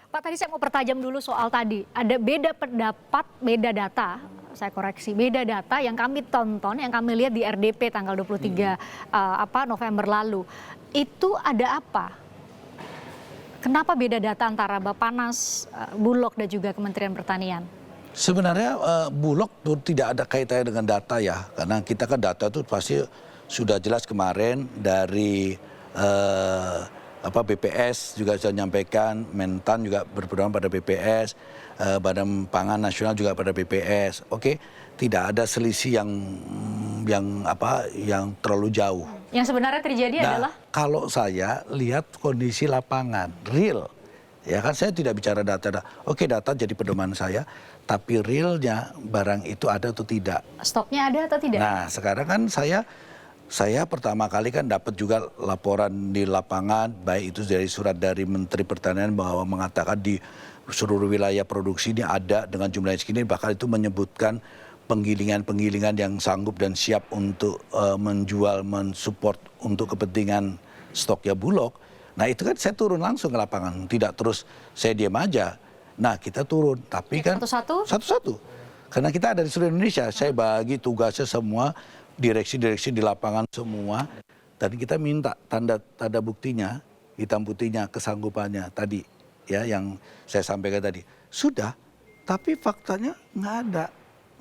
Pak, tadi saya mau pertajam dulu soal tadi. Ada beda pendapat, beda data, saya koreksi, beda data yang kami tonton, yang kami lihat di RDP tanggal 23 November lalu. Itu ada apa? Kenapa beda data antara Bappenas, Bulog dan juga Kementerian Pertanian? Sebenarnya Bulog tuh tidak ada kaitannya dengan data ya, karena kita kan data itu pasti sudah jelas kemarin dari BPS juga sudah menyampaikan, Mentan juga berpedoman pada BPS, Badan Pangan Nasional juga pada BPS. Oke, tidak ada selisih yang terlalu jauh. Yang sebenarnya terjadi adalah? Kalau saya lihat kondisi lapangan, real. Ya kan saya tidak bicara data. Oke, data jadi pedoman saya, tapi realnya barang itu ada atau tidak. Stoknya ada atau tidak? Nah, sekarang kan saya pertama kali kan dapat juga laporan di lapangan, baik itu dari surat dari Menteri Pertanian bahwa mengatakan di seluruh wilayah produksi ini ada dengan jumlah segini, bahkan itu menyebutkan penggilingan-penggilingan yang sanggup dan siap untuk menjual, mensupport untuk kepentingan stoknya Bulog. Nah itu kan saya turun langsung ke lapangan, tidak terus saya diam aja. Nah kita turun, tapi kan satu-satu. Karena kita ada di seluruh Indonesia, saya bagi tugasnya semua, direksi-direksi di lapangan semua. Dan kita minta tanda buktinya, hitam putihnya, kesanggupannya tadi. Ya yang saya sampaikan tadi. Sudah, tapi faktanya nggak ada.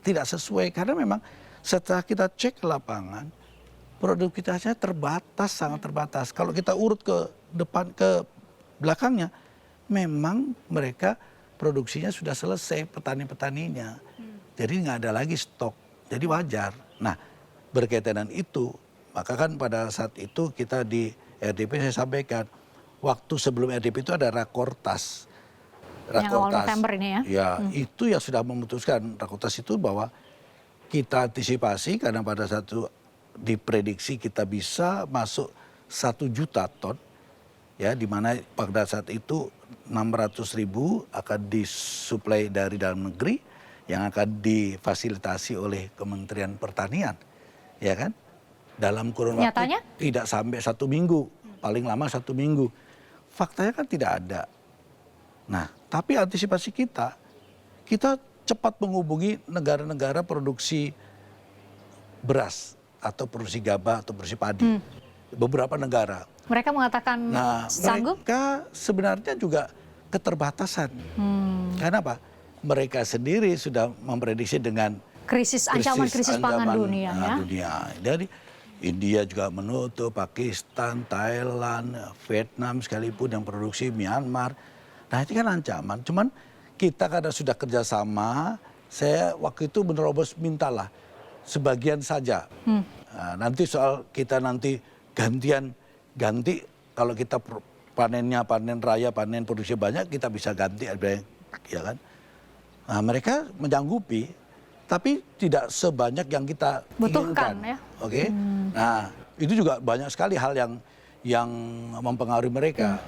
Tidak sesuai, karena memang setelah kita cek ke lapangan, produktivitasnya terbatas, sangat terbatas. Kalau kita urut ke depan, ke belakangnya, memang mereka produksinya sudah selesai, petani-petaninya. Jadi nggak ada lagi stok, jadi wajar. Nah, berkaitan dengan itu, maka kan pada saat itu kita di RDP saya sampaikan, waktu sebelum RDP itu ada Rakortas. Yang awal November ini ya? Ya, itu yang sudah memutuskan Rakortas itu bahwa kita antisipasi karena pada saat itu diprediksi kita bisa masuk 1 juta ton, ya, di mana pada saat itu 600.000 akan disuplai dari dalam negeri yang akan difasilitasi oleh Kementerian Pertanian, ya kan? Dalam kurun waktu tidak sampai 1 minggu, paling lama 1 minggu. Faktanya kan tidak ada. Nah, tapi antisipasi kita cepat menghubungi negara-negara produksi beras atau produksi gabah atau produksi padi. Beberapa negara. Mereka mengatakan sanggup? Mereka sebenarnya juga keterbatasan. Karena apa? Mereka sendiri sudah memprediksi dengan ancaman krisis pangan dunia. Jadi India juga menutup, Pakistan, Thailand, Vietnam sekalipun yang produksi, Myanmar. Nah itu kan ancaman. Cuman kita karena sudah kerjasama, saya waktu itu menerobos mintalah sebagian saja. Nanti soal kita nanti ganti kalau kita panennya panen raya, panen produksi banyak, kita bisa ganti, ya kan? Nah mereka menyanggupi, tapi tidak sebanyak yang kita butuhkan, inginkan. Ya. Oke? Nah itu juga banyak sekali hal yang mempengaruhi mereka.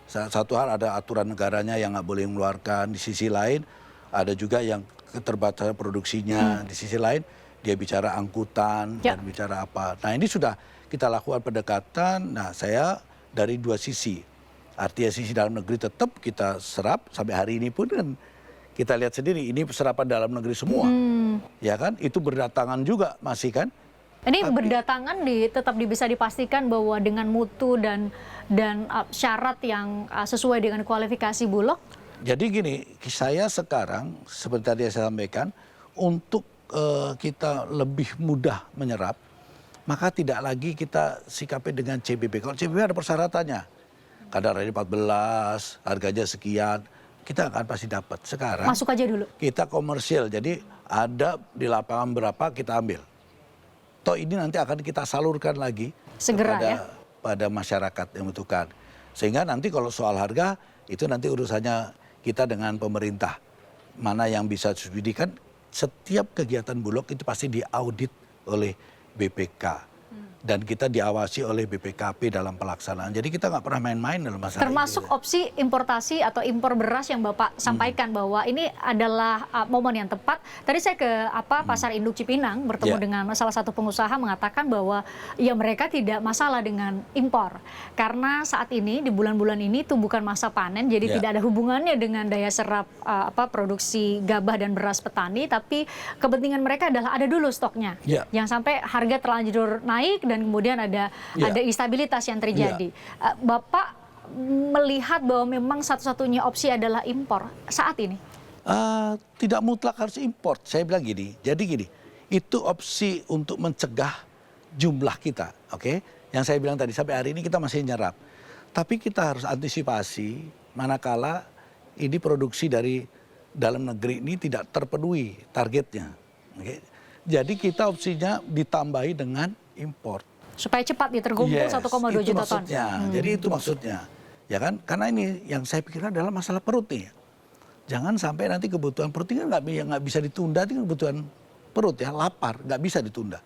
Satu hal ada aturan negaranya yang nggak boleh mengeluarkan, di sisi lain ada juga yang keterbatasan produksinya, di sisi lain dia bicara angkutan dan bicara apa. Nah ini sudah kita lakukan pendekatan, nah saya dari 2 sisi. Artinya sisi dalam negeri tetap kita serap, sampai hari ini pun kan kita lihat sendiri, ini serapan dalam negeri semua. Ya kan, itu berdatangan juga masih kan. Ini berdatangan tetap bisa dipastikan bahwa dengan mutu dan syarat yang sesuai dengan kualifikasi Bulog? Jadi gini, saya sekarang seperti tadi saya sampaikan, untuk kita lebih mudah menyerap, maka tidak lagi kita sikapi dengan CBP. Kalau CBP ada persyaratannya, kadar ini 14, harganya sekian, kita akan pasti dapat. Sekarang masuk aja dulu. Kita komersil, jadi ada di lapangan berapa kita ambil. Toh ini nanti akan kita salurkan lagi segera pada masyarakat yang membutuhkan. Sehingga nanti kalau soal harga itu nanti urusannya kita dengan pemerintah. Mana yang bisa subsidi, kan setiap kegiatan Bulog itu pasti diaudit oleh BPK. dan kita diawasi oleh BPKP dalam pelaksanaan. Jadi kita nggak pernah main-main dalam masalah Termasuk ini. opsi importasi atau impor beras yang Bapak sampaikan bahwa ini adalah momen yang tepat. Tadi saya ke Pasar Induk Cipinang bertemu dengan salah satu pengusaha mengatakan bahwa ya mereka tidak masalah dengan impor. Karena saat ini di bulan-bulan ini itu bukan masa panen, jadi tidak ada hubungannya dengan daya serap produksi gabah dan beras petani, tapi kepentingan mereka adalah ada dulu stoknya. Yang sampai harga terlanjur naik dan kemudian ada instabilitas yang terjadi. Bapak melihat bahwa memang satu-satunya opsi adalah impor saat ini? Tidak mutlak harus impor. Saya bilang gini, jadi gini, itu opsi untuk mencegah jumlah kita, oke? Yang saya bilang tadi, sampai hari ini kita masih nyerap. Tapi kita harus antisipasi manakala ini produksi dari dalam negeri ini tidak terpenuhi targetnya. Okay? Jadi kita opsinya ditambahi dengan impor. Supaya cepat diterkumpul 1,2 juta ton. Jadi itu maksudnya. Ya kan? Karena ini yang saya pikir adalah masalah perut nih. Jangan sampai nanti kebutuhan perut ini nggak bisa ditunda, itu kebutuhan perut ya, lapar, nggak bisa ditunda.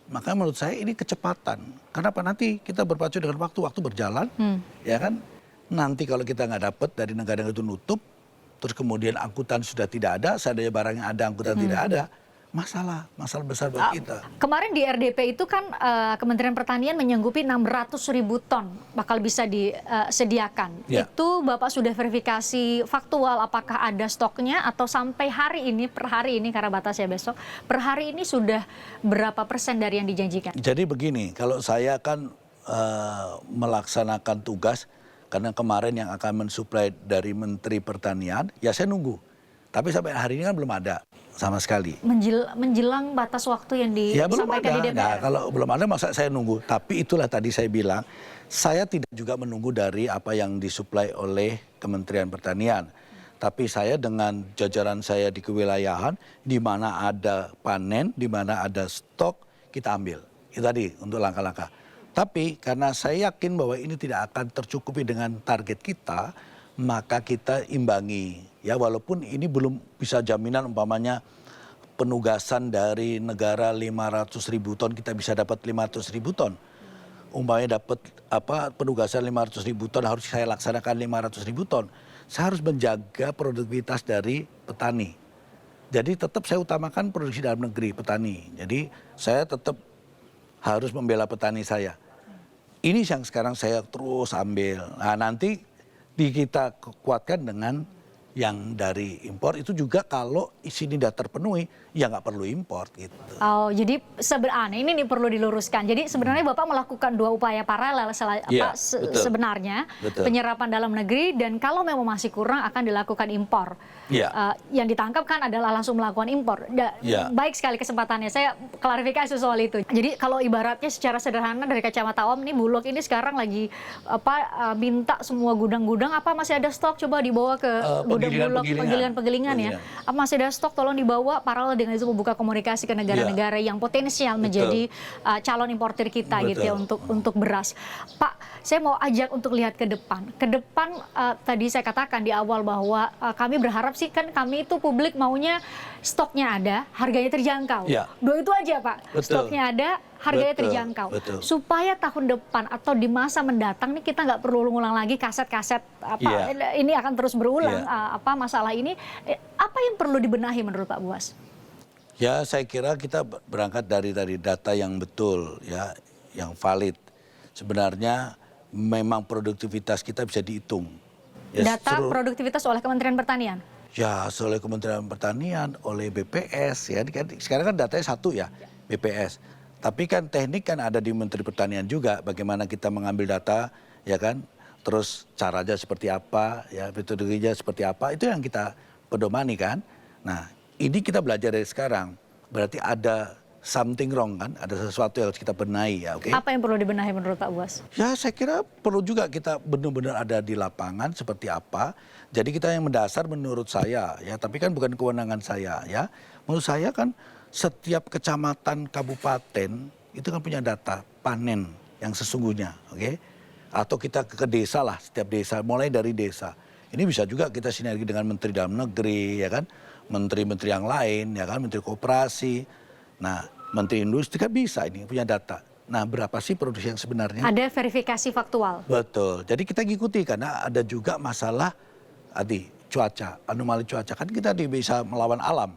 Maka menurut saya ini kecepatan. Kenapa nanti kita berpacu dengan waktu berjalan, ya kan? Nanti kalau kita nggak dapat dari negara itu nutup, terus kemudian angkutan sudah tidak ada, seadanya barang yang ada angkutan tidak ada, masalah besar buat kita. Kemarin di RDP itu kan Kementerian Pertanian menyanggupi 600.000 ton bakal bisa disediakan. Itu Bapak sudah verifikasi faktual apakah ada stoknya atau sampai hari ini, per hari ini karena batasnya besok, per hari ini sudah berapa persen dari yang dijanjikan? Jadi begini, kalau saya kan melaksanakan tugas, karena kemarin yang akan mensuplai dari Menteri Pertanian, ya saya nunggu. Tapi sampai hari ini kan belum ada sama sekali. Menjelang batas waktu yang disampaikan di DPR? Nah, kalau belum ada masa saya nunggu. Tapi itulah tadi saya bilang, saya tidak juga menunggu dari apa yang disuplai oleh Kementerian Pertanian. Tapi saya dengan jajaran saya di kewilayahan, di mana ada panen, di mana ada stok, kita ambil. Itu tadi untuk langkah-langkah. Tapi karena saya yakin bahwa ini tidak akan tercukupi dengan target kita, maka kita imbangi. Ya walaupun ini belum bisa jaminan umpamanya penugasan dari negara 500.000 ton, kita bisa dapat 500.000 ton. Umpamanya dapat penugasan 500.000 ton, harus saya laksanakan 500.000 ton. Saya harus menjaga produktivitas dari petani. Jadi tetap saya utamakan produksi dalam negeri, petani. Jadi saya tetap harus membela petani saya. Ini yang sekarang saya terus ambil. Nah nanti kita kuatkan dengan yang dari impor, itu juga kalau sini sudah terpenuhi, ya nggak perlu impor gitu. Oh, jadi sebenarnya ini perlu diluruskan. Jadi sebenarnya Bapak melakukan dua upaya paralel sebenarnya, penyerapan dalam negeri dan kalau memang masih kurang akan dilakukan impor. Yang ditangkap kan adalah langsung melakukan impor. Baik sekali kesempatannya, saya klarifikasi soal itu. Jadi kalau ibaratnya secara sederhana dari kacamata Om, ini Bulog ini sekarang lagi minta semua gudang-gudang masih ada stok, coba dibawa ke gudang Bulog, penggilingan ya. Masih ada stok, tolong dibawa, paralel dengan itu membuka komunikasi ke negara-negara yang potensial menjadi calon importir kita gitu ya untuk beras. Pak, saya mau ajak untuk lihat ke depan. Ke depan tadi saya katakan di awal bahwa kami berharap sih kan kami itu publik maunya stoknya ada, harganya terjangkau. Dua itu aja Pak, stoknya ada, harganya terjangkau. Supaya tahun depan atau di masa mendatang nih kita nggak perlu ulang lagi kaset-kaset ini akan terus berulang masalah ini. Apa yang perlu dibenahi menurut Pak Buas? Ya saya kira kita berangkat dari data yang betul ya, yang valid. Sebenarnya memang produktivitas kita bisa dihitung. Data produktivitas oleh Kementerian Pertanian? Ya, oleh Kementerian Pertanian, oleh BPS ya. Sekarang kan datanya satu ya, BPS. Tapi kan teknik kan ada di Menteri Pertanian juga, bagaimana kita mengambil data, ya kan, terus caranya seperti apa, ya metodologinya seperti apa, itu yang kita pedomani kan. Nah, ini kita belajar dari sekarang, berarti ada something wrong kan, ada sesuatu yang harus kita benahi ya, oke? Apa yang perlu dibenahi menurut Pak Buas? Ya saya kira perlu juga kita benar-benar ada di lapangan seperti apa. Jadi kita yang mendasar menurut saya ya, tapi kan bukan kewenangan saya ya. Menurut saya kan setiap kecamatan, kabupaten itu kan punya data panen yang sesungguhnya, oke? Atau kita ke desa lah, setiap desa, mulai dari desa. Ini bisa juga kita sinergi dengan Menteri Dalam Negeri, ya kan? Menteri-menteri yang lain, ya kan? Menteri Koperasi. Nah, Menteri Industri kan bisa ini punya data. Nah, berapa sih produksi yang sebenarnya? Ada verifikasi faktual. Betul. Jadi kita ikuti karena ada juga masalah tadi cuaca, anomali cuaca. Kan kita bisa melawan alam.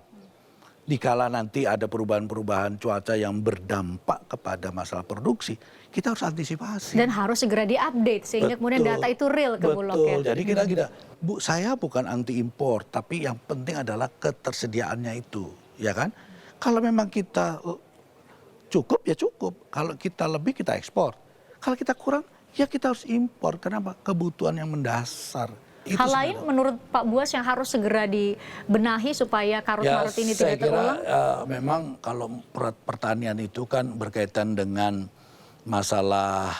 Dikala nanti ada perubahan-perubahan cuaca yang berdampak kepada masalah produksi, kita harus antisipasi. Dan harus segera diupdate sehingga kemudian data itu real ke Bulog ya. Betul. Jadi kita Bu, saya bukan anti impor, tapi yang penting adalah ketersediaannya itu, ya kan? Kalau memang kita cukup ya cukup, kalau kita lebih kita ekspor. Kalau kita kurang ya kita harus impor. Kenapa? Kebutuhan yang mendasar. Itu Hal lain menurut Pak Buas yang harus segera dibenahi supaya karut-marut ini tidak terulang? Memang kalau pertanian itu kan berkaitan dengan masalah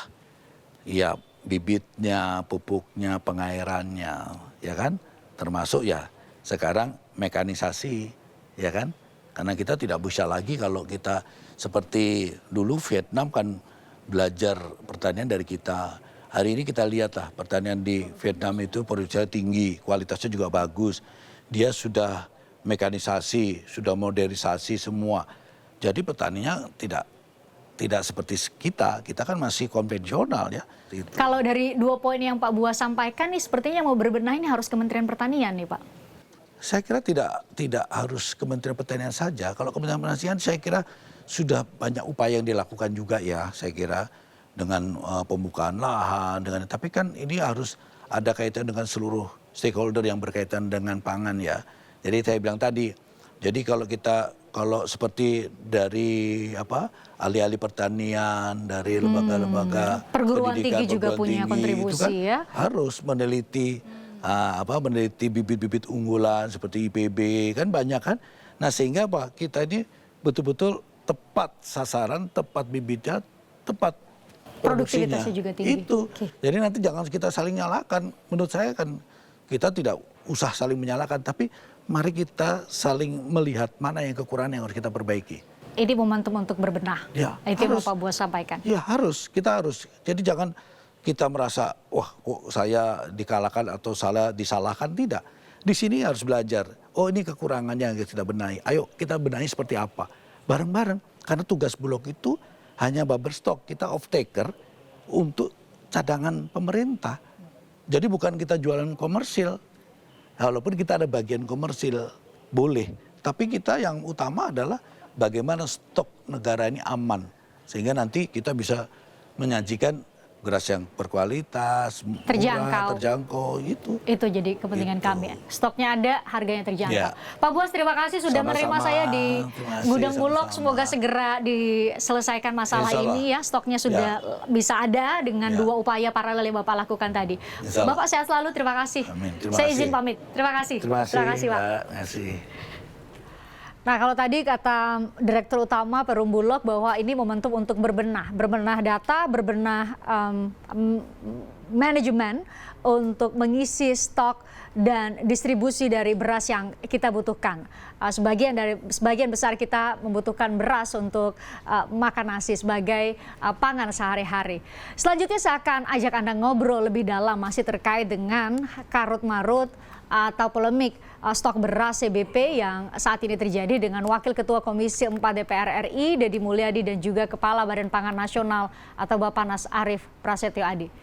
ya bibitnya, pupuknya, pengairannya, ya kan? Termasuk ya sekarang mekanisasi, ya kan? Karena kita tidak bisa lagi kalau kita seperti dulu Vietnam kan belajar pertanian dari kita. Hari ini kita lihatlah pertanian di Vietnam itu produksinya tinggi, kualitasnya juga bagus. Dia sudah mekanisasi, sudah modernisasi semua. Jadi petaninya tidak seperti kita kan masih konvensional ya. Gitu. Kalau dari 2 poin yang Pak Buas sampaikan nih sepertinya mau berbenah ini harus Kementerian Pertanian nih Pak. Saya kira tidak harus Kementerian Pertanian saja. Kalau Kementerian Pertanian saya kira sudah banyak upaya yang dilakukan juga ya, saya kira dengan pembukaan lahan, tapi kan ini harus ada kaitan dengan seluruh stakeholder yang berkaitan dengan pangan ya. Jadi saya bilang tadi, jadi kalau seperti dari ahli-ahli pertanian, dari lembaga-lembaga perguruan pendidikan, tinggi juga punya kontribusi itu kan ya. harus meneliti meneliti bibit-bibit unggulan seperti IPB kan banyak kan. Nah sehingga kita ini betul-betul tepat sasaran, tepat bibitnya, tepat produksinya. Produktivitasnya juga tinggi. Itu. Jadi nanti jangan kita saling nyalakan. Menurut saya kan kita tidak usah saling menyalahkan, tapi mari kita saling melihat mana yang kekurangan yang harus kita perbaiki. Ini momentum untuk berbenah. Ya, itu yang Pak Buas sampaikan. Ya kita harus. Jadi jangan kita merasa wah kok saya dikalahkan atau disalahkan, tidak. Di sini harus belajar. Oh ini kekurangannya yang kita benahi. Ayo kita benahi seperti apa? Bareng-bareng. Karena tugas Bulog itu hanya buffer stock, kita off taker untuk cadangan pemerintah. Jadi bukan kita jualan komersil. Walaupun kita ada bagian komersil, boleh. Tapi kita yang utama adalah bagaimana stok negara ini aman. Sehingga nanti kita bisa menyajikan beras yang berkualitas, murah, terjangkau itu. Itu jadi kepentingan kami. Stoknya ada, harganya terjangkau. Ya. Pak Buas terima kasih sudah menerima saya di Gudang Bulog. Semoga segera diselesaikan masalah ini ya. Stoknya sudah bisa ada dengan 2 upaya paralel yang Bapak lakukan tadi. Bapak sehat selalu, terima kasih. Amin. Saya izin pamit. Terima kasih. Terima kasih Pak. Terima kasih. Nah kalau tadi kata Direktur Utama Perum Bulog bahwa ini momentum untuk berbenah data, berbenah manajemen untuk mengisi stok dan distribusi dari beras yang kita butuhkan. Sebagian besar kita membutuhkan beras untuk makan nasi sebagai pangan sehari-hari. Selanjutnya saya akan ajak Anda ngobrol lebih dalam masih terkait dengan karut-marut atau polemik stok beras CBP yang saat ini terjadi dengan Wakil Ketua Komisi 4 DPR RI Deddy Mulyadi dan juga Kepala Badan Pangan Nasional atau Bappenas Arief Prasetyo Adi.